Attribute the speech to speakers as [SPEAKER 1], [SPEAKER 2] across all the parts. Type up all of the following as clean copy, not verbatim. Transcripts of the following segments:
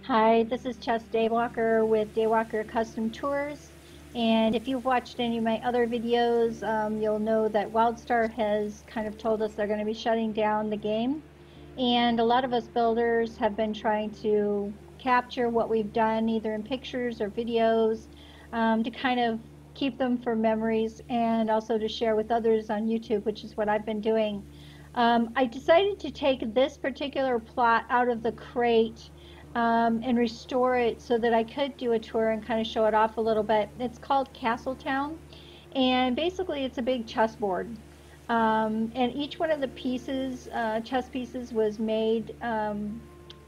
[SPEAKER 1] Hi, this is Cheslia Daywalker with Daywalker Custom Tours. And if you've watched any of my other videos, you'll know that Wildstar has kind of told us they're going to be shutting down the game. And a lot of us builders have been trying to capture what we've done, either in pictures or videos, to kind of keep them for memories and also to share with others on YouTube, which is what I've been doing. I decided to take this particular plot out of the crate and restore it so that I could do a tour and kind of show it off a little bit. It's called Castletown, and basically it's a big chessboard. And each one of the pieces, chess pieces, was made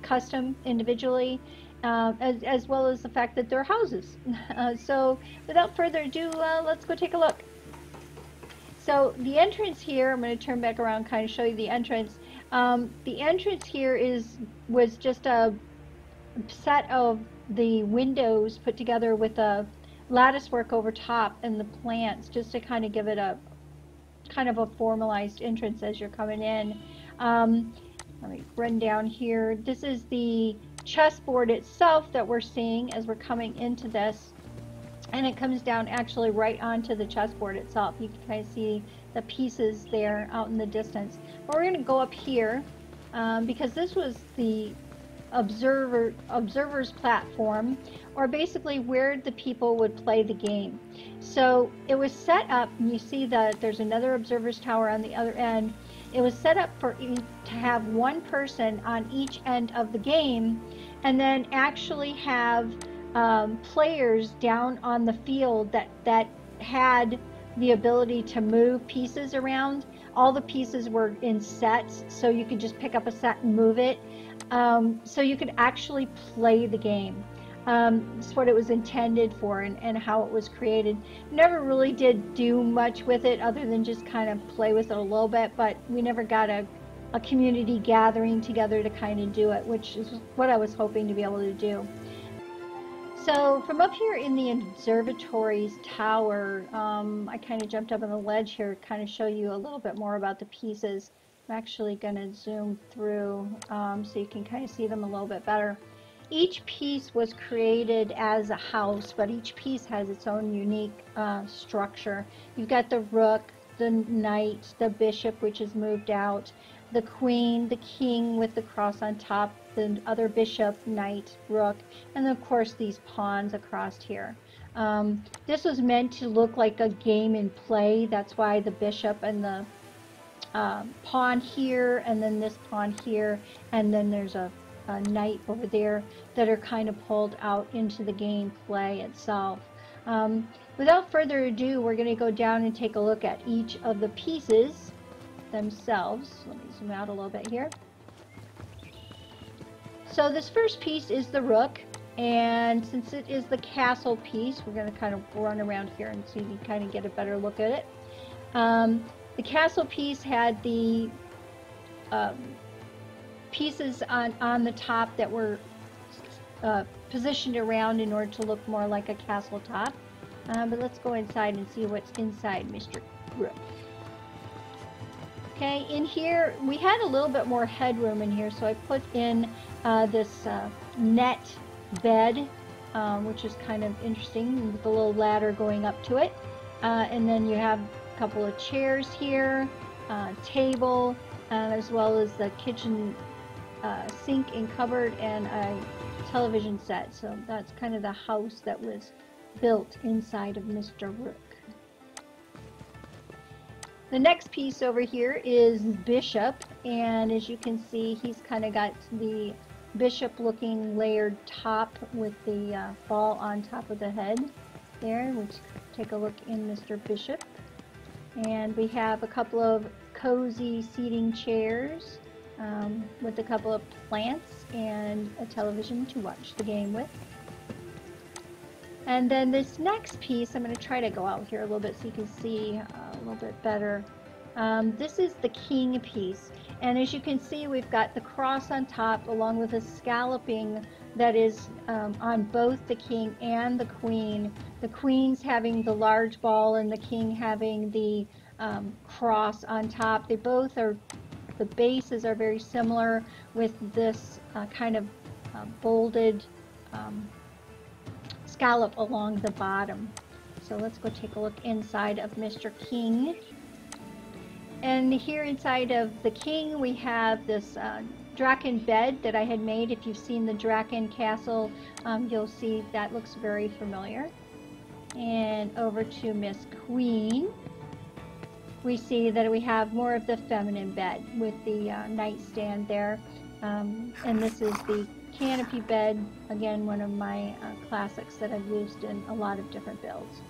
[SPEAKER 1] custom individually, as well as the fact that they're houses. So without further ado, let's go take a look. So the entrance here, I'm going to turn back around, kind of show you the entrance. The entrance here was just a set of the windows put together with a lattice work over top and the plants, just to kind of give it a kind of a formalized entrance as you're coming in. Let me run down here. This is the chessboard itself that we're seeing as we're coming into this, and it comes down actually right onto the chessboard itself. You can kind of see the pieces there out in the distance. But we're going to go up here because this was the observer's platform, or basically where the people would play the game. So it was set up, and you see that there's another observer's tower on the other end. It was set up to have one person on each end of the game, and then actually have players down on the field that had the ability to move pieces around. All the pieces were in sets, so you could just pick up a set and move it. So you could actually play the game. It's what it was intended for, and how it was created. Never really did do much with it other than just kind of play with it a little bit, but we never got a community gathering together to kind of do it, which is what I was hoping to be able to do. So from up here in the observatory's tower, I kind of jumped up on the ledge here to kind of show you a little bit more about the pieces. I'm actually going to zoom through so you can kind of see them a little bit better. Each piece was created as a house, but each piece has its own unique structure. You've got the rook, the knight, the bishop, which is moved out, the queen, the king with the cross on top, the other bishop, knight, rook, and of course these pawns across here. This was meant to look like a game in play. That's why the bishop and the pawn here, and then this pawn here, and then there's a knight over there that are kind of pulled out into the game play itself. Without further ado, we're going to go down and take a look at each of the pieces themselves. Let me zoom out a little bit here. So this first piece is the rook, and since it is the castle piece, we're going to kind of run around here and see if you kind of get a better look at it. The castle piece had the pieces on the top that were positioned around in order to look more like a castle top. But let's go inside and see what's inside Mr. Rook. Okay, in here we had a little bit more headroom in here, so I put in this net bed, which is kind of interesting, with a little ladder going up to it. And then you have a couple of chairs here, table, as well as the kitchen sink and cupboard, and a television set. So that's kind of the house that was built inside of Mr. Rook. The next piece over here is Bishop, and as you can see, he's kind of got the bishop looking layered top with the ball on top of the head there. We'll take a look in Mr. Bishop. And we have a couple of cozy seating chairs with a couple of plants and a television to watch the game with. And then this next piece, I'm going to try to go out here a little bit so you can see a little bit better. This is the king piece, and as you can see, we've got the cross on top along with a scalloping that is on both the king and the queen. The queen's having the large ball and the king having the cross on top. They both are, the bases are very similar with this kind of bolded scallop along the bottom. So let's go take a look inside of Mr. King. And here inside of the King, we have this Draken bed that I had made. If you've seen the Draken castle, you'll see that looks very familiar. And over to Miss Queen, we see that we have more of the feminine bed with the nightstand there. And this is the canopy bed, again, one of my classics that I've used in a lot of different builds.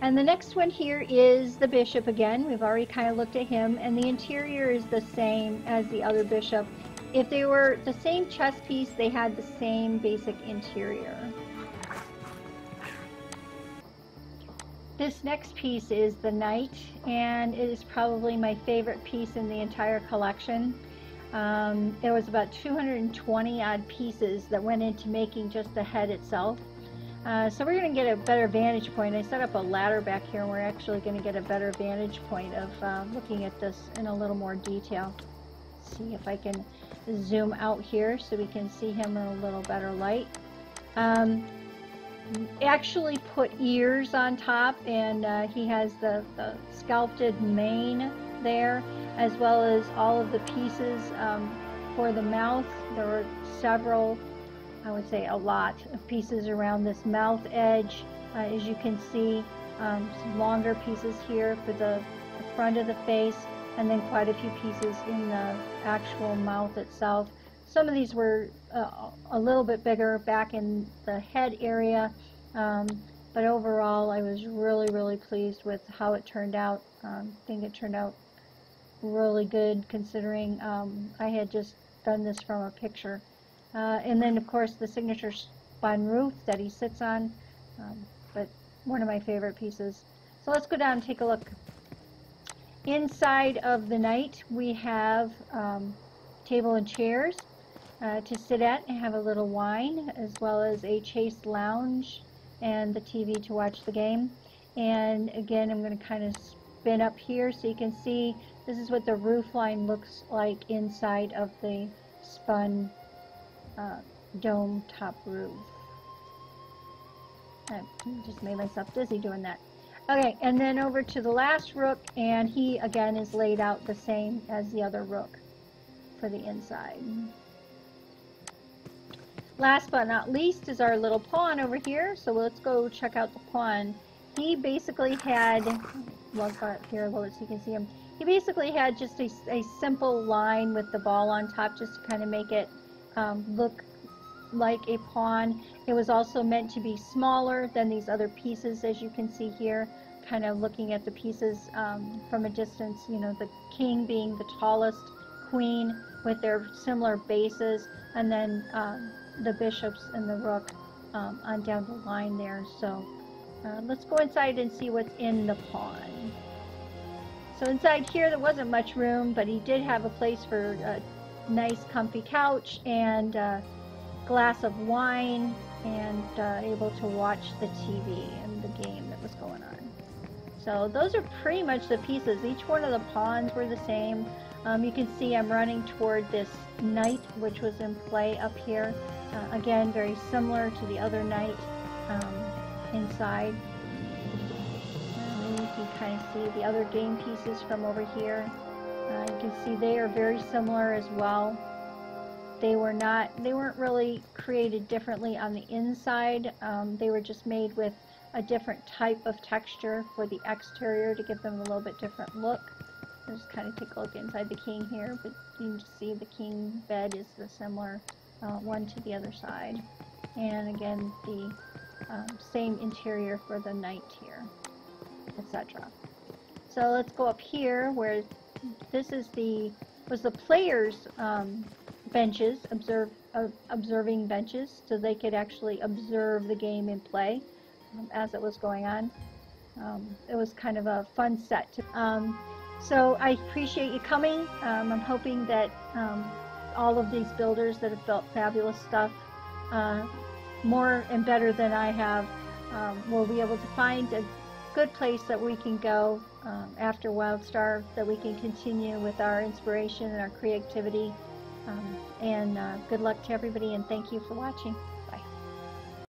[SPEAKER 1] And the next one here is the bishop again. We've already kind of looked at him, and the interior is the same as the other bishop. If they were the same chess piece, they had the same basic interior. This next piece is the knight, and it is probably my favorite piece in the entire collection. There was about 220 odd pieces that went into making just the head itself. So we're going to get a better vantage point. I set up a ladder back here, and we're actually going to get a better vantage point of looking at this in a little more detail. Let's see if I can zoom out here so we can see him in a little better light. Actually put ears on top, and he has the sculpted mane there, as well as all of the pieces for the mouth. There were several, I would say a lot of pieces around this mouth edge. As you can see, some longer pieces here for the front of the face, and then quite a few pieces in the actual mouth itself. Some of these were a little bit bigger back in the head area, but overall I was really pleased with how it turned out. I think it turned out really good, considering I had just done this from a picture. And then of course the signature spun roof that he sits on, but one of my favorite pieces. So let's go down and take a look. Inside of the knight we have table and chairs to sit at and have a little wine, as well as a chaise lounge and the TV to watch the game. And again, I'm going to kind of spin up here so you can see this is what the roof line looks like inside of the spun dome top roof. I just made myself dizzy doing that. Okay, and then over to the last rook, and he again is laid out the same as the other rook for the inside. Last but not least is our little pawn over here, so let's go check out the pawn. He basically had, well, here a little bit so you can see him. He basically had just a simple line with the ball on top, just to kind of make it look like a pawn. It was also meant to be smaller than these other pieces, as you can see here, kind of looking at the pieces from a distance, you know, the king being the tallest, queen with their similar bases, and then the bishops and the rook on down the line there. So let's go inside and see what's in the pawn. So inside here there wasn't much room, but he did have a place for a nice comfy couch and glass of wine, and able to watch the TV and the game that was going on. So those are pretty much the pieces. Each one of the pawns were the same. You can see I'm running toward this knight, which was in play up here. Again, very similar to the other knight inside. You can kind of see the other game pieces from over here. You can see they are very similar as well. They weren't really created differently on the inside. They were just made with a different type of texture for the exterior to give them a little bit different look. I'll just kind of take a look inside the king here, but you can just see the king bed is the similar one to the other side. And again, the same interior for the knight here, etc. So let's go up here where this is was the players' benches, observing benches, so they could actually observe the game in play as it was going on. It was kind of a fun set. So I appreciate you coming. I'm hoping that all of these builders that have built fabulous stuff, more and better than I have, will be able to find a good place that we can go after Wildstar, that we can continue with our inspiration and our creativity And good luck to everybody, and thank you for watching.